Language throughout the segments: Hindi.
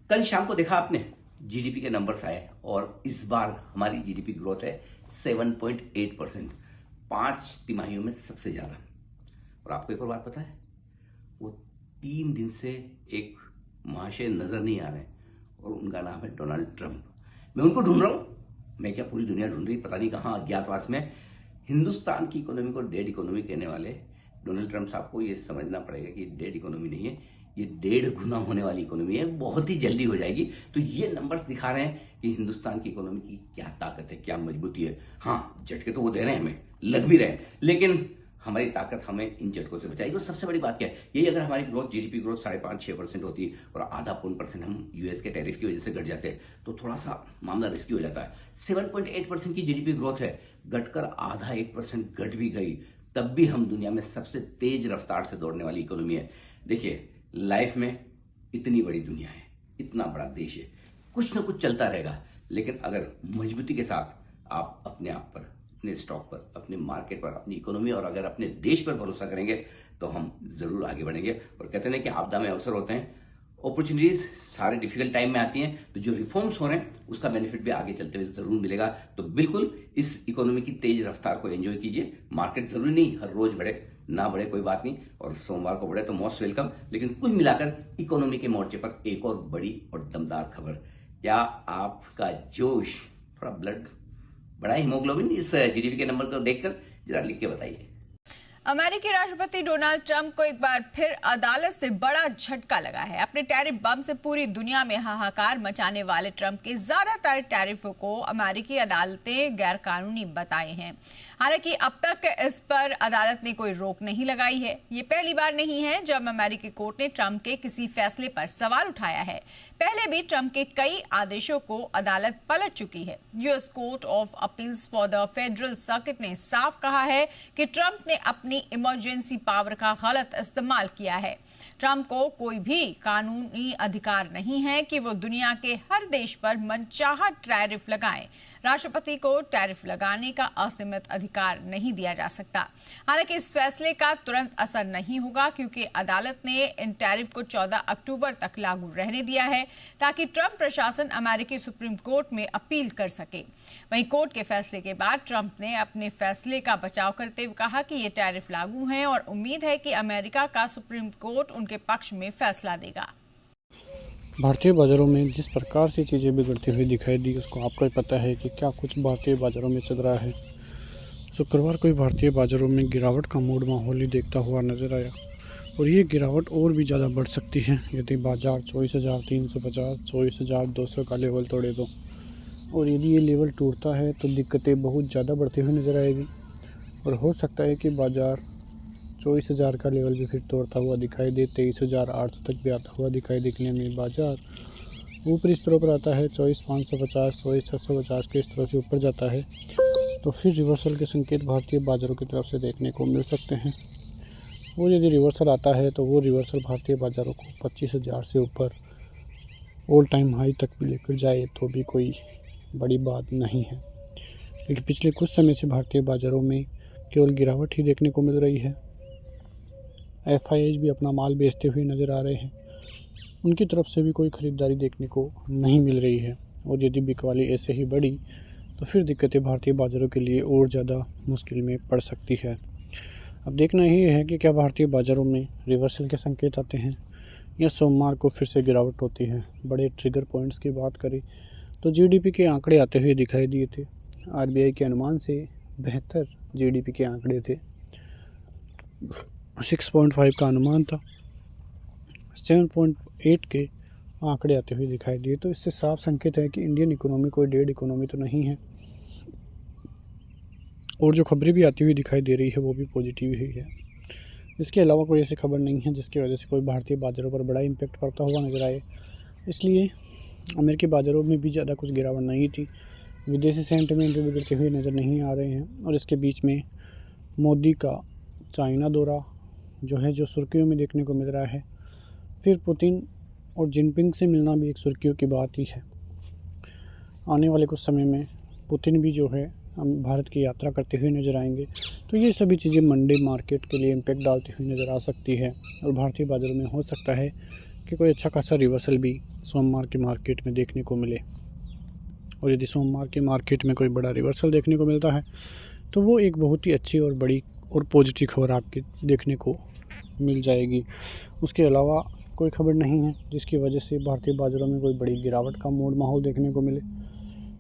कल शाम को देखा आपने जीडीपी के नंबर्स आए और इस बार हमारी जीडीपी ग्रोथ है 7.8%, 5 तिमाहियों में सबसे ज्यादा। और आपको एक और बात पता है, वो 3 दिन से एक महाशय नजर नहीं आ रहे और उनका नाम है डोनाल्ड ट्रंप। मैं उनको ढूंढ रहा हूं, मैं क्या पूरी दुनिया ढूंढ रही, पता नहीं कहां अज्ञातवास में। हिंदुस्तान की इकोनॉमी को डेड इकोनॉमी कहने वाले डोनाल्ड ट्रंप साहब को ये समझना पड़ेगा कि डेड इकोनॉमी नहीं है, ये 1.5 गुना होने वाली इकोनॉमी है, बहुत ही जल्दी हो जाएगी। तो ये नंबर्स दिखा रहे हैं कि हिंदुस्तान की इकोनॉमी की क्या ताकत है, क्या मजबूती है। हाँ, झटके तो वो दे रहे हैं, हमें लग भी रहे हैं, लेकिन हमारी ताकत हमें इन झटकों से बचाएगी। और सबसे बड़ी बात क्या है, यही अगर हमारी ग्रोथ जीडीपी ग्रोथ 5.5-6% होती और आधा पौन % हम यूएस के टैरिफ की वजह से घट जाते हैं तो थोड़ा सा मामला रिस्की हो जाता है। 7.8% की जीडीपी ग्रोथ है, घटकर आधा 1% घट भी गई, तब भी हम दुनिया में सबसे तेज रफ्तार से दौड़ने वाली इकोनॉमी है। देखिए, लाइफ में इतनी बड़ी दुनिया है, इतना बड़ा देश है, कुछ ना कुछ चलता रहेगा, लेकिन अगर मजबूती के साथ आप अपने आप पर, अपने स्टॉक पर, अपने मार्केट पर, अपनी इकोनॉमी और अगर अपने देश पर भरोसा करेंगे तो हम जरूर आगे बढ़ेंगे। और कहते हैं कि आपदा में अवसर होते हैं, अपॉर्चुनिटीज सारे डिफिकल्ट टाइम में आती हैं, तो जो रिफॉर्म्स हो रहे हैं उसका बेनिफिट भी आगे चलते हुए जरूर मिलेगा। तो बिल्कुल इस इकोनॉमी की तेज रफ्तार को एंजॉय कीजिए। मार्केट जरूरी नहीं हर रोज बढ़े, ना बढ़े कोई बात नहीं, और सोमवार को बढ़े तो मोस्ट वेलकम। लेकिन कुल मिलाकर इकोनॉमी के मोर्चे पर एक और बड़ी और दमदार खबर, क्या आपका जोश, थोड़ा ब्लड बढ़ा, हीमोग्लोबिन इस जीडीपी के नंबर को देखकर जरा लिख के बताइए। अमेरिकी राष्ट्रपति डोनाल्ड ट्रंप को एक बार फिर अदालत से बड़ा झटका लगा है। अपने टैरिफ बम से पूरी दुनिया में हाहाकार मचाने वाले ट्रंप के ज्यादातर टैरिफों को अमेरिकी अदालतें गैरकानूनी बताए हैं। हालांकि अब तक इस पर अदालत ने कोई रोक नहीं लगाई है। ये पहली बार नहीं है जब अमेरिकी कोर्ट ने ट्रंप के किसी फैसले पर सवाल उठाया है। पहले भी ट्रंप के कई आदेशों को अदालत पलट चुकी है। US court of appeals for the federal circuit ने साफ कहा है कि ट्रंप ने अपनी इमरजेंसी पावर का गलत इस्तेमाल किया है। ट्रंप को कोई भी कानूनी अधिकार नहीं है कि वो दुनिया के हर देश पर मनचाहा टैरिफ लगाए। राष्ट्रपति को टैरिफ लगाने का असीमित अधिकार नहीं दिया जा सकता। हालांकि इस फैसले का तुरंत असर नहीं होगा क्योंकि अदालत ने इन टैरिफ को 14 अक्टूबर तक लागू रहने दिया है ताकि ट्रंप प्रशासन अमेरिकी सुप्रीम कोर्ट में अपील कर सके। वहीं कोर्ट के फैसले के बाद ट्रंप ने अपने फैसले का बचाव करते हुए कहा कि ये टैरिफ लागू हैं और उम्मीद है कि अमेरिका का सुप्रीम कोर्ट उनके पक्ष में फैसला देगा। भारतीय बाज़ारों में जिस प्रकार से चीज़ें बिगड़ती हुई दिखाई दी, उसको आपको ही पता है कि क्या कुछ भारतीय बाज़ारों में चल रहा है। शुक्रवार को भारतीय बाज़ारों में गिरावट का मूड माहौल ही देखता हुआ नजर आया और ये गिरावट और भी ज़्यादा बढ़ सकती है यदि बाज़ार 24,350, 24,200 का लेवल तोड़े तो। और यदि ये लेवल टूटता है तो दिक्कतें बहुत ज़्यादा बढ़ती हुई नज़र आएगी और हो सकता है कि बाज़ार 24,000 का लेवल भी फिर तोड़ता हुआ दिखाई दे। 23,800 तक भी आता हुआ दिखाई देखने में बाजार ऊपरी स्तरों पर आता है। 24,550, 24,650 के स्तरों से ऊपर जाता है तो फिर रिवर्सल के संकेत भारतीय बाज़ारों की तरफ से देखने को मिल सकते हैं। और यदि रिवर्सल आता है तो वो रिवर्सल भारतीय बाज़ारों को 25,000 से ऊपर ऑल टाइम हाई तक भी लेकर जाए तो भी कोई बड़ी बात नहीं है। लेकिन पिछले कुछ समय से भारतीय बाज़ारों में केवल गिरावट ही देखने को मिल रही है। FIIs भी अपना माल बेचते हुए नज़र आ रहे हैं, उनकी तरफ से भी कोई ख़रीदारी देखने को नहीं मिल रही है। और यदि बिकवाली ऐसे ही बढ़ी तो फिर दिक्कतें भारतीय बाज़ारों के लिए और ज़्यादा मुश्किल में पड़ सकती है। अब देखना ही है कि क्या भारतीय बाज़ारों में रिवर्सल के संकेत आते हैं या सोमवार को फिर से गिरावट होती है। बड़े ट्रिगर पॉइंट्स की बात करें तो GDP के आंकड़े आते हुए दिखाई दिए थे। RBI के अनुमान से बेहतर GDP के आंकड़े थे। 6.5 का अनुमान था, 7.8 के आंकड़े आते हुए दिखाई दिए। तो इससे साफ संकेत है कि इंडियन इकोनॉमी कोई डेड इकोनॉमी तो नहीं है और जो खबरें भी आती हुई दिखाई दे रही है वो भी पॉजिटिव ही है। इसके अलावा कोई ऐसी खबर नहीं है जिसकी वजह से कोई भारतीय बाज़ारों पर बड़ा इम्पैक्ट पड़ता हुआ नजर आए। इसलिए अमेरिकी बाज़ारों में भी ज़्यादा कुछ गिरावट नहीं थी। विदेशी सेंटिमेंट भी बिगड़ते हुए नज़र नहीं आ रहे हैं। और इसके बीच में मोदी का चाइना दौरा जो सुर्खियों में देखने को मिल रहा है। फिर पुतिन और जिनपिंग से मिलना भी एक सुर्खियों की बात ही है। आने वाले कुछ समय में पुतिन भी हम भारत की यात्रा करते हुए नज़र आएंगे। तो ये सभी चीज़ें मंडे मार्केट के लिए इम्पैक्ट डालती हुई नज़र आ सकती है और भारतीय बाज़ारों में हो सकता है कि कोई अच्छा खासा रिवर्सल भी सोमवार की मार्केट में देखने को मिले। और यदि सोमवार की मार्केट में कोई बड़ा रिवर्सल देखने को मिलता है तो वो एक बहुत ही अच्छी और बड़ी और पॉजिटिव खबर आपकी देखने को मिल जाएगी। उसके अलावा कोई खबर नहीं है जिसकी वजह से भारतीय बाज़ारों में कोई बड़ी गिरावट का मूड माहौल देखने को मिले।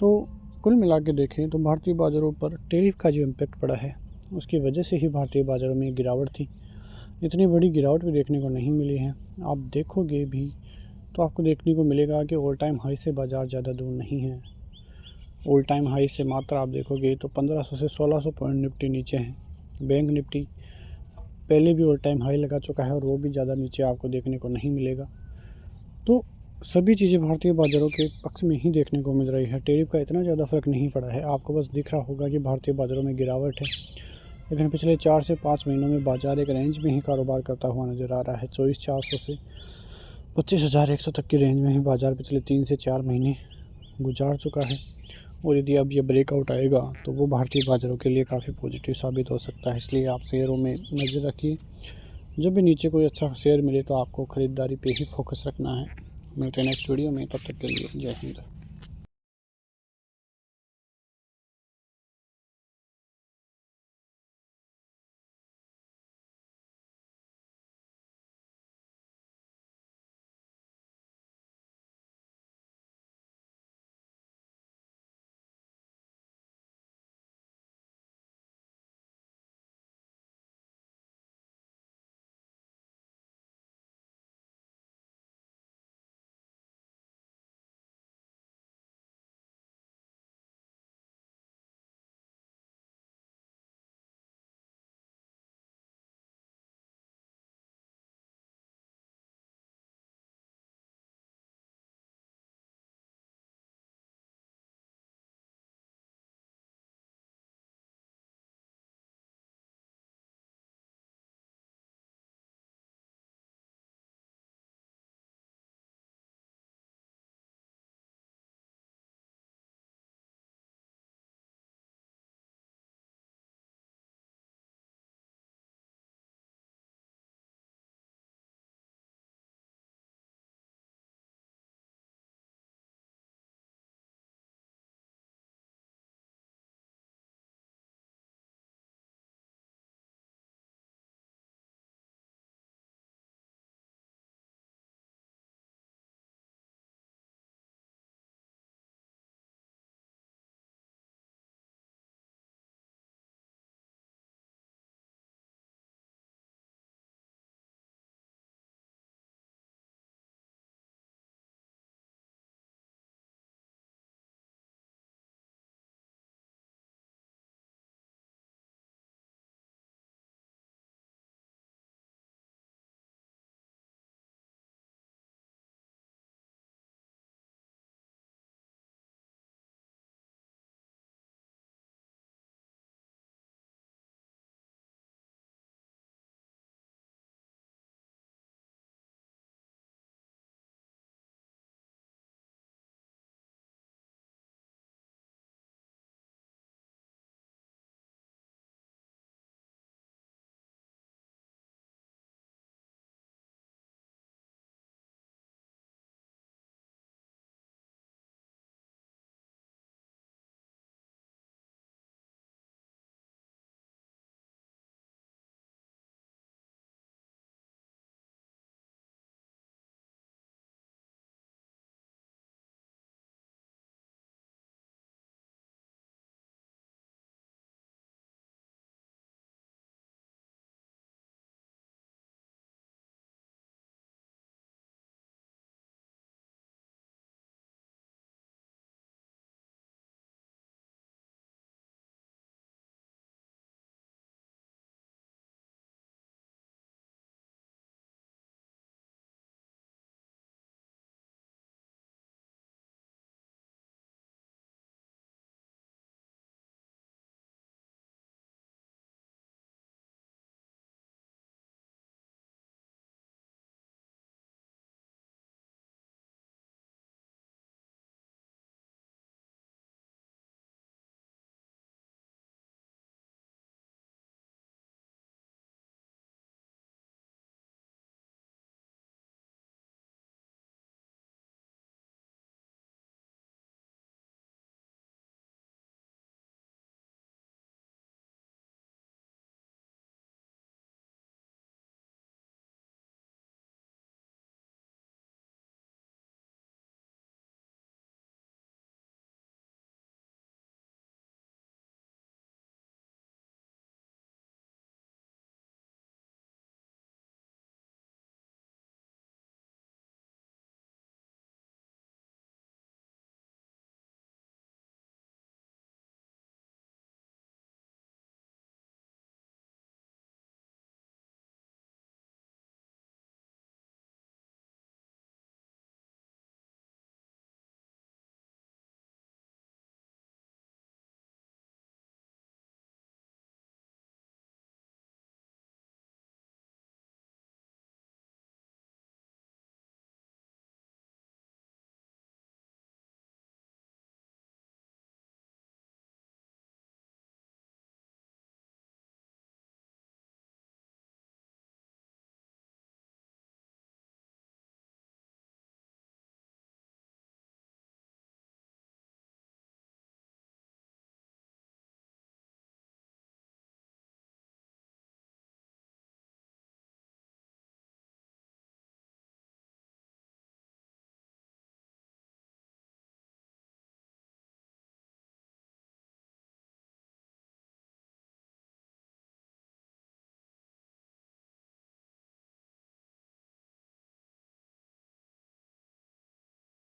तो कुल मिला के देखें तो भारतीय बाज़ारों पर टैरिफ का जो इम्पैक्ट पड़ा है उसकी वजह से ही भारतीय बाज़ारों में गिरावट थी। इतनी बड़ी गिरावट भी देखने को नहीं मिली है। आप देखोगे भी तो आपको देखने को मिलेगा कि ऑल टाइम हाई से बाज़ार ज़्यादा दूर नहीं है। ऑल टाइम हाई से मात्र आप देखोगे तो 1500 से 1600 पॉइंट निफ्टी नीचे हैं। बैंक निफ्टी पहले भी ऑल टाइम हाई लगा चुका है और वो भी ज़्यादा नीचे आपको देखने को नहीं मिलेगा। तो सभी चीज़ें भारतीय बाज़ारों के पक्ष में ही देखने को मिल रही है। टैरिफ का इतना ज़्यादा फ़र्क नहीं पड़ा है। आपको बस दिख रहा होगा कि भारतीय बाज़ारों में गिरावट है, लेकिन पिछले 4 से 5 महीनों में बाज़ार एक रेंज में ही कारोबार करता हुआ नज़र आ रहा है। 24,400 से 25,100 तक की रेंज में ही बाज़ार पिछले 3 से 4 महीने गुजार चुका है। और यदि अब ये ब्रेकआउट आएगा तो वो भारतीय बाज़ारों के लिए काफ़ी पॉजिटिव साबित हो सकता है। इसलिए आप शेयरों में नज़र रखिए। जब भी नीचे कोई अच्छा शेयर मिले तो आपको ख़रीदारी पे ही फोकस रखना है। मिलते हैं नेक्स्ट वीडियो में, तब तक के लिए जय हिंद।